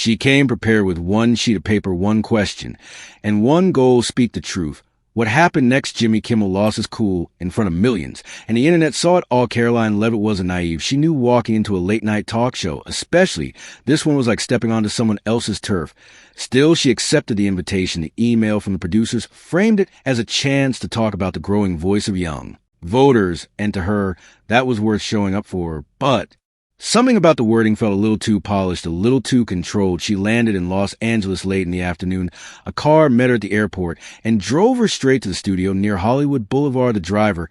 She came prepared with one sheet of paper, one question, and one goal: speak the truth. What happened next? Jimmy Kimmel lost his cool in front of millions, and the internet saw it all. Karoline Leavitt wasn't naive. She knew walking into a late-night talk show, especially this one, was like stepping onto someone else's turf. Still, she accepted the invitation. The email from the producers framed it as a chance to talk about the growing voice of young voters, and to her, that was worth showing up for. But something about the wording felt a little too polished, a little too controlled. She landed in Los Angeles late in the afternoon. A car met her at the airport and drove her straight to the studio near Hollywood Boulevard. The driver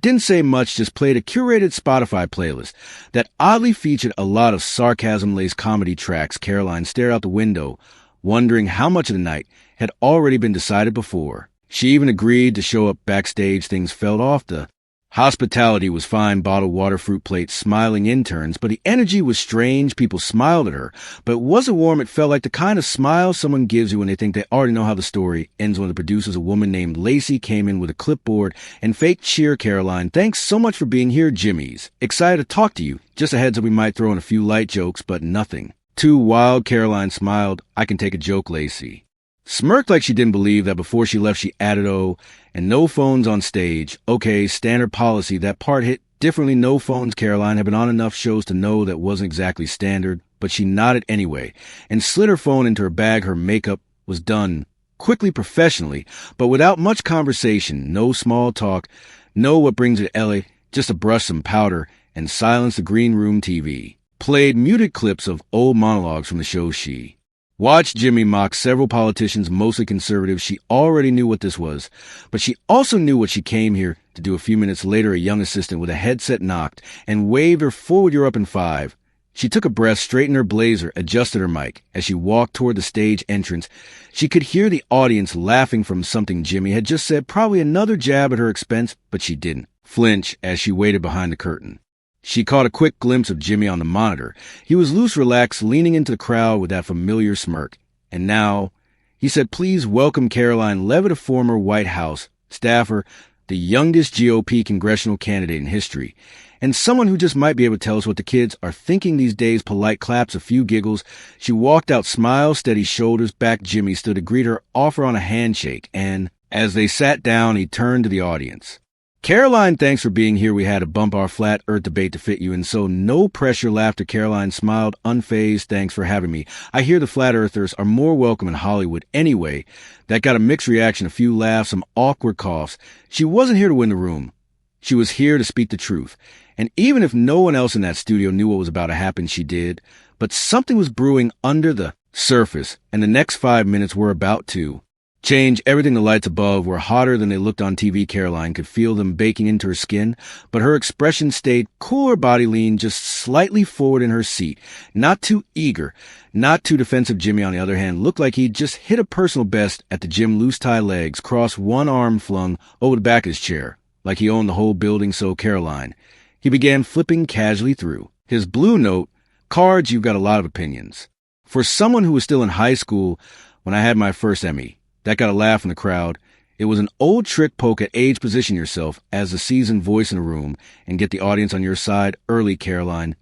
didn't say much, just played a curated Spotify playlist that oddly featured a lot of sarcasm-laced comedy tracks. Karoline stared out the window, wondering how much of the night had already been decided before. She even agreed to show up backstage. Things felt off. The hospitality was fine: bottled water, fruit plates, smiling interns, but the energy was strange. People smiled at her, but it wasn't warm. It felt like the kind of smile someone gives you when they think they already know how the story ends. One of the producers, a woman named Lacey, came in with a clipboard and fake cheer. Karoline: thanks so much for being here. Jimmy's excited to talk to you. Just a heads up, we might throw in a few light jokes, but nothing too wild. Karoline smiled. I can take a joke. Lacey smirked like she didn't believe that. Before she left, she added, oh, and no phones on stage. Okay, standard policy. That part hit differently. No phones. Karoline had been on enough shows to know that wasn't exactly standard, but she nodded anyway and slid her phone into her bag. Her makeup was done quickly, professionally, but without much conversation. No small talk. No what brings it to LA. Just a brush, some powder, and silence. The green room TV played muted clips of old monologues from the show. She watched Jimmy mock several politicians, mostly conservative. She already knew what this was, but she also knew what she came here to do. A few minutes later, a young assistant with a headset knocked and waved her forward. You're up in 5. She took a breath, straightened her blazer, adjusted her mic. As she walked toward the stage entrance, she could hear the audience laughing from something Jimmy had just said, probably another jab at her expense, but she didn't flinch as she waited behind the curtain. She caught a quick glimpse of Jimmy on the monitor. He was loose, relaxed, leaning into the crowd with that familiar smirk. And now, he said, please welcome Karoline Leavitt, a former White House staffer, the youngest GOP congressional candidate in history, and someone who just might be able to tell us what the kids are thinking these days. Polite claps, a few giggles. She walked out, smile, steady shoulders back. Jimmy stood to greet her, offer on a handshake, and as they sat down, he turned to the audience. Karoline, thanks for being here. We had to bump our flat earth debate to fit you in, so no pressure. Laughter. Karoline smiled, unfazed. Thanks for having me. I hear the flat earthers are more welcome in Hollywood anyway. That got a mixed reaction, a few laughs, some awkward coughs. She wasn't here to win the room. She was here to speak the truth. And even if no one else in that studio knew what was about to happen, she did. But something was brewing under the surface, and the next 5 minutes were about to change everything. The lights above were hotter than they looked on TV. Karoline could feel them baking into her skin, but her expression stayed cool. Her body leaned just slightly forward in her seat, not too eager, not too defensive. Jimmy, on the other hand, looked like he'd just hit a personal best at the gym. Loose tie legs, crossed, one arm flung over the back of his chair, like he owned the whole building. So Karoline, he began flipping casually through his blue note cards. You've got a lot of opinions. For someone who was still in high school when I had my first Emmy, that got a laugh in the crowd. It was an old trick poke at age. Position yourself as the seasoned voice in a room and get the audience on your side early. Karoline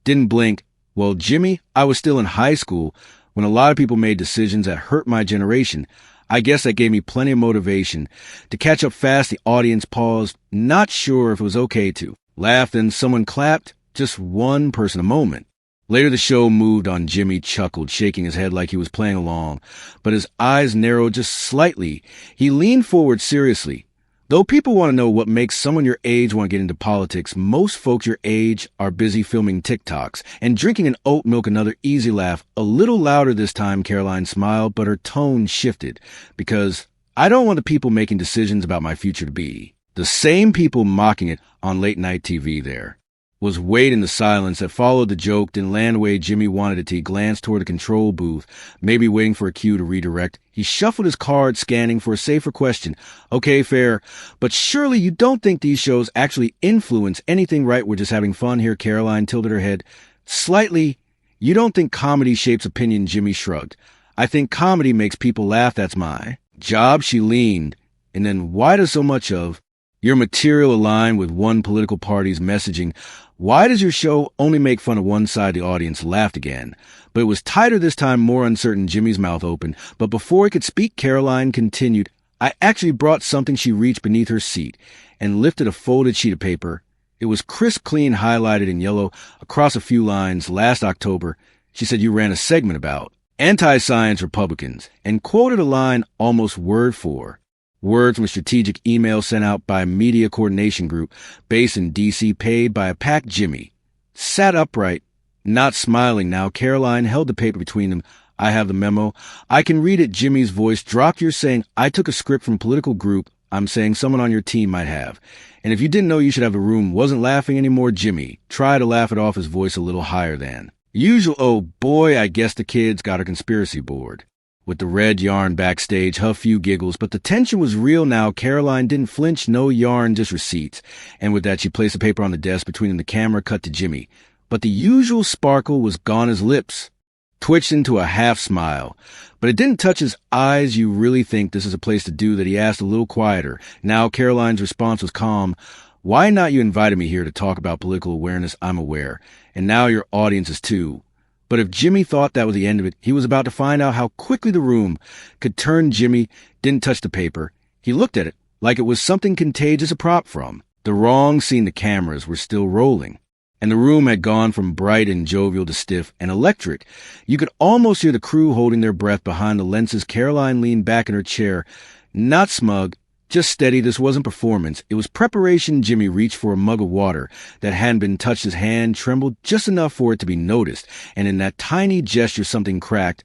didn't blink. Well, Jimmy, I was still in high school when a lot of people made decisions that hurt my generation. I guess that gave me plenty of motivation to catch up fast. The audience paused, not sure if it was okay to laugh. Then someone clapped. Just one person. A moment later, the show moved on. Jimmy chuckled, shaking his head like he was playing along, but his eyes narrowed just slightly. He leaned forward seriously. Though people want to know what makes someone your age want to get into politics, most folks your age are busy filming TikToks and drinking an oat milk. Another easy laugh, a little louder this time. Karoline smiled, but her tone shifted, because I don't want the people making decisions about my future to be the same people mocking it on late night TV. There was weight in the silence that followed the joke. Didn't land the way Jimmy wanted it to. He glanced toward the control booth, maybe waiting for a cue to redirect. He shuffled his card, scanning for a safer question. Okay, fair, but surely you don't think these shows actually influence anything, right? We're just having fun here. Karoline tilted her head slightly. You don't think comedy shapes opinion? Jimmy shrugged. I think comedy makes people laugh. That's my job. She leaned. And then why does so much of your material align with one political party's messaging? Why does your show only make fun of one side? The audience laughed again. But it was tighter this time, more uncertain. Jimmy's mouth opened. But before he could speak, Karoline continued, I actually brought something. She reached beneath her seat and lifted a folded sheet of paper. It was crisp, clean, highlighted in yellow across a few lines. Last October, she said you ran a segment about anti-science Republicans and quoted a line almost word for word from a strategic email sent out by a media coordination group based in D.C., paid by a PAC. Jimmy sat upright, not smiling now. Karoline held the paper between them. I have the memo. I can read it. Jimmy's voice dropped. You're saying I took a script from a political group. I'm saying someone on your team might have. And if you didn't know you should have a room, wasn't laughing anymore. Jimmy tried to laugh it off, his voice a little higher than usual. Oh boy, I guess the kids got a conspiracy board. With the red yarn backstage, a few giggles, but the tension was real now. Karoline didn't flinch, no yarn, just receipts. And with that, she placed the paper on the desk between them. The camera cut to Jimmy. But the usual sparkle was gone. His lips twitched into a half smile, but it didn't touch his eyes. You really think this is a place to do that? He asked a little quieter. Now Karoline's response was calm. Why not? You invited me here to talk about political awareness. I'm aware. And now your audience is too. But if Jimmy thought that was the end of it, he was about to find out how quickly the room could turn. Jimmy didn't touch the paper. He looked at it like it was something contagious, a prop from the wrong scene. The cameras were still rolling, and the room had gone from bright and jovial to stiff and electric. You could almost hear the crew holding their breath behind the lenses. Karoline leaned back in her chair, not smug, just steady. This wasn't performance. It was preparation. Jimmy reached for a mug of water that hadn't been touched. His hand trembled just enough for it to be noticed, and in that tiny gesture something cracked.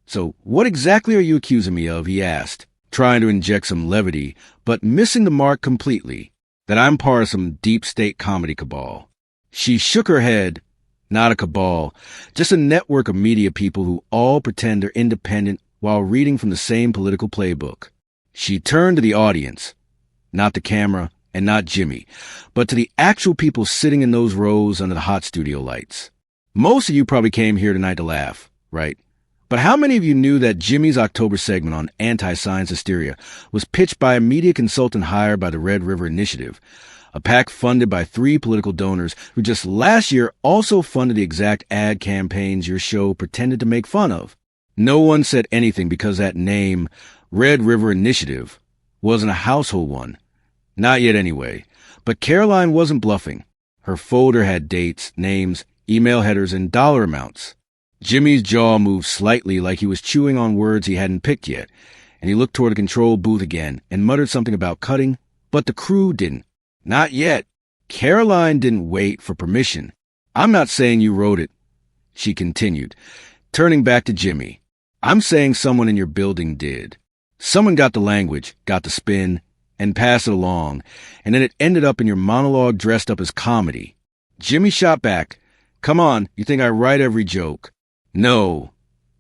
So what exactly are you accusing me of? He asked, trying to inject some levity, but missing the mark completely. That I'm part of some deep state comedy cabal. She shook her head. Not a cabal, just a network of media people who all pretend they're independent while reading from the same political playbook. She turned to the audience, not the camera and not Jimmy, but to the actual people sitting in those rows under the hot studio lights. Most of you probably came here tonight to laugh, right? But how many of you knew that Jimmy's October segment on anti-science hysteria was pitched by a media consultant hired by the Red River Initiative, a PAC funded by 3 political donors who just last year also funded the exact ad campaigns your show pretended to make fun of? No one said anything because that name, Red River Initiative, wasn't a household one. Not yet anyway. But Karoline wasn't bluffing. Her folder had dates, names, email headers, and dollar amounts. Jimmy's jaw moved slightly like he was chewing on words he hadn't picked yet, and he looked toward the control booth again and muttered something about cutting, but the crew didn't. Not yet. Karoline didn't wait for permission. I'm not saying you wrote it, she continued, turning back to Jimmy. I'm saying someone in your building did. Someone got the language, got the spin, and passed it along, and then it ended up in your monologue dressed up as comedy. Jimmy shot back. Come on, you think I write every joke? No,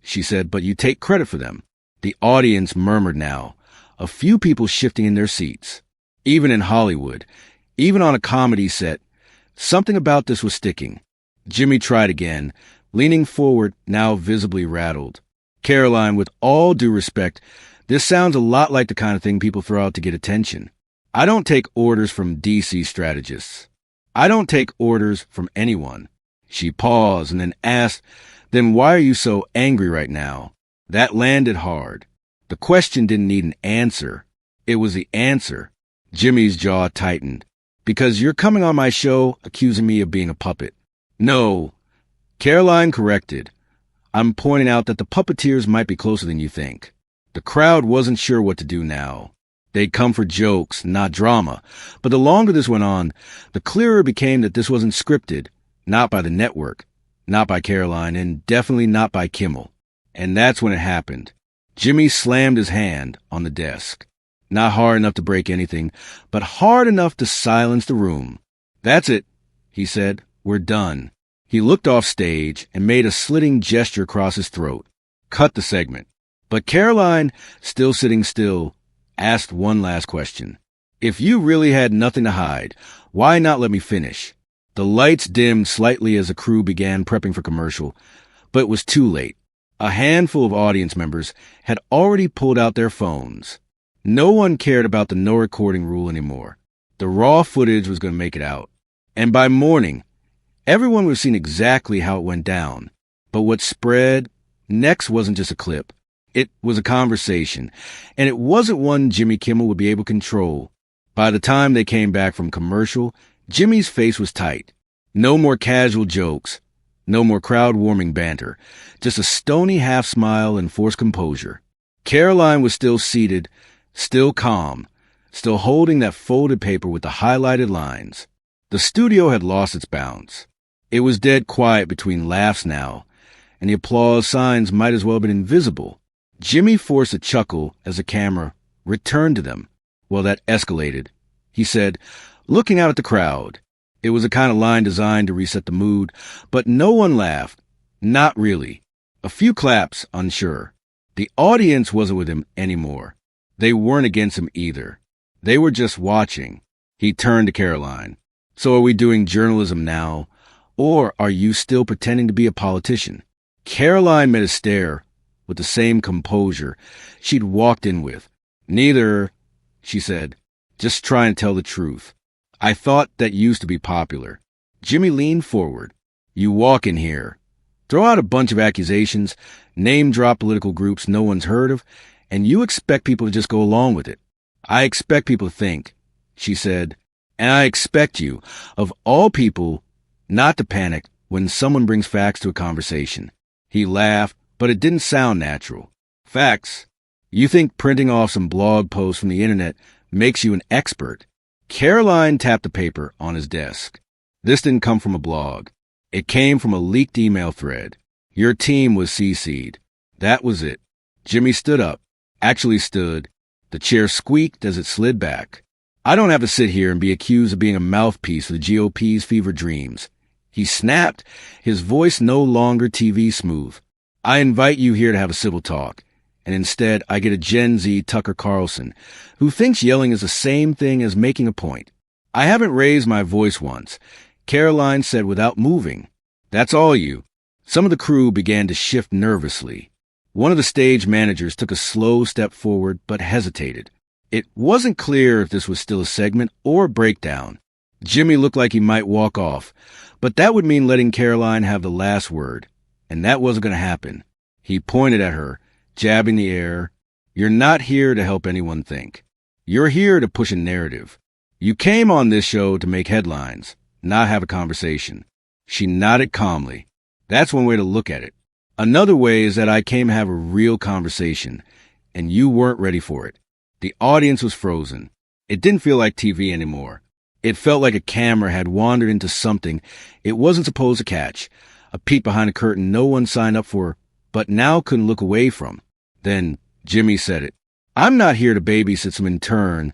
she said, but you take credit for them. The audience murmured now, a few people shifting in their seats. Even in Hollywood, even on a comedy set, something about this was sticking. Jimmy tried again, leaning forward, now visibly rattled. Karoline, with all due respect, this sounds a lot like the kind of thing people throw out to get attention. I don't take orders from DC strategists. I don't take orders from anyone. She paused and then asked, then why are you so angry right now? That landed hard. The question didn't need an answer. It was the answer. Jimmy's jaw tightened. Because you're coming on my show accusing me of being a puppet. No. Karoline corrected. I'm pointing out that the puppeteers might be closer than you think. The crowd wasn't sure what to do now. They'd come for jokes, not drama. But the longer this went on, the clearer it became that this wasn't scripted, not by the network, not by Karoline, and definitely not by Kimmel. And that's when it happened. Jimmy slammed his hand on the desk. Not hard enough to break anything, but hard enough to silence the room. That's it, he said. We're done. He looked off stage and made a slitting gesture across his throat. Cut the segment. But Karoline, still sitting still, asked one last question. If you really had nothing to hide, why not let me finish? The lights dimmed slightly as the crew began prepping for commercial, but it was too late. A handful of audience members had already pulled out their phones. No one cared about the no recording rule anymore. The raw footage was going to make it out. And by morning, Everyone would have seen exactly how it went down. But what spread next wasn't just a clip. It was a conversation, and it wasn't one Jimmy Kimmel would be able to control. By the time they came back from commercial, Jimmy's face was tight. No more casual jokes. No more crowd-warming banter. Just a stony half-smile and forced composure. Karoline was still seated, still calm, still holding that folded paper with the highlighted lines. The studio had lost its bounds. It was dead quiet between laughs now, and the applause signs might as well have been invisible. Jimmy forced a chuckle as the camera returned to them. Well, that escalated. He said, looking out at the crowd. It was a kind of line designed to reset the mood, but no one laughed. Not really. A few claps, unsure. The audience wasn't with him anymore. They weren't against him either. They were just watching. He turned to Karoline. So are we doing journalism now, or are you still pretending to be a politician? Karoline met a stare with the same composure she'd walked in with. Neither, she said, just trying to tell the truth. I thought that used to be popular. Jimmy leaned forward. You walk in here, throw out a bunch of accusations, name-drop political groups no one's heard of, and you expect people to just go along with it. I expect people to think, she said, and I expect you, of all people, not to panic when someone brings facts to a conversation. He laughed, but it didn't sound natural. Facts? You think printing off some blog posts from the internet makes you an expert? Karoline tapped the paper on his desk. This didn't come from a blog. It came from a leaked email thread. Your team was CC'd. That was it. Jimmy stood up. Actually stood. The chair squeaked as it slid back. I don't have to sit here and be accused of being a mouthpiece for the GOP's fever dreams. He snapped, his voice no longer TV smooth. I invite you here to have a civil talk. And instead, I get a Gen Z Tucker Carlson, who thinks yelling is the same thing as making a point. I haven't raised my voice once, Karoline said without moving. That's all you. Some of the crew began to shift nervously. One of the stage managers took a slow step forward, but hesitated. It wasn't clear if this was still a segment or a breakdown. Jimmy looked like he might walk off, but that would mean letting Karoline have the last word, and that wasn't going to happen. He pointed at her, jabbing the air. You're not here to help anyone think. You're here to push a narrative. You came on this show to make headlines, not have a conversation. She nodded calmly. That's one way to look at it. Another way is that I came to have a real conversation, and you weren't ready for it. The audience was frozen. It didn't feel like TV anymore. It felt like a camera had wandered into something it wasn't supposed to catch, a peek behind a curtain no one signed up for, but now couldn't look away from. Then Jimmy said it. I'm not here to babysit some intern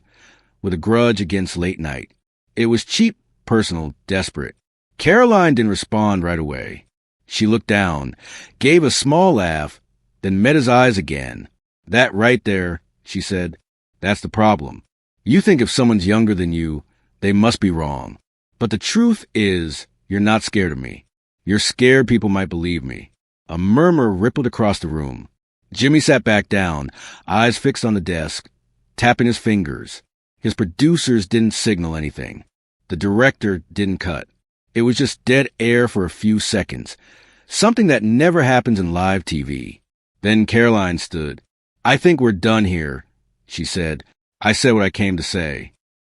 with a grudge against late night. It was cheap, personal, desperate. Karoline didn't respond right away. She looked down, gave a small laugh, then met his eyes again. That right there, she said, that's the problem. You think if someone's younger than you, they must be wrong. But the truth is, you're not scared of me. You're scared people might believe me. A murmur rippled across the room. Jimmy sat back down, eyes fixed on the desk, tapping his fingers. His producers didn't signal anything. The director didn't cut. It was just dead air for a few seconds, something that never happens in live TV. Then Karoline stood. I think we're done here, she said. I said what I came to say.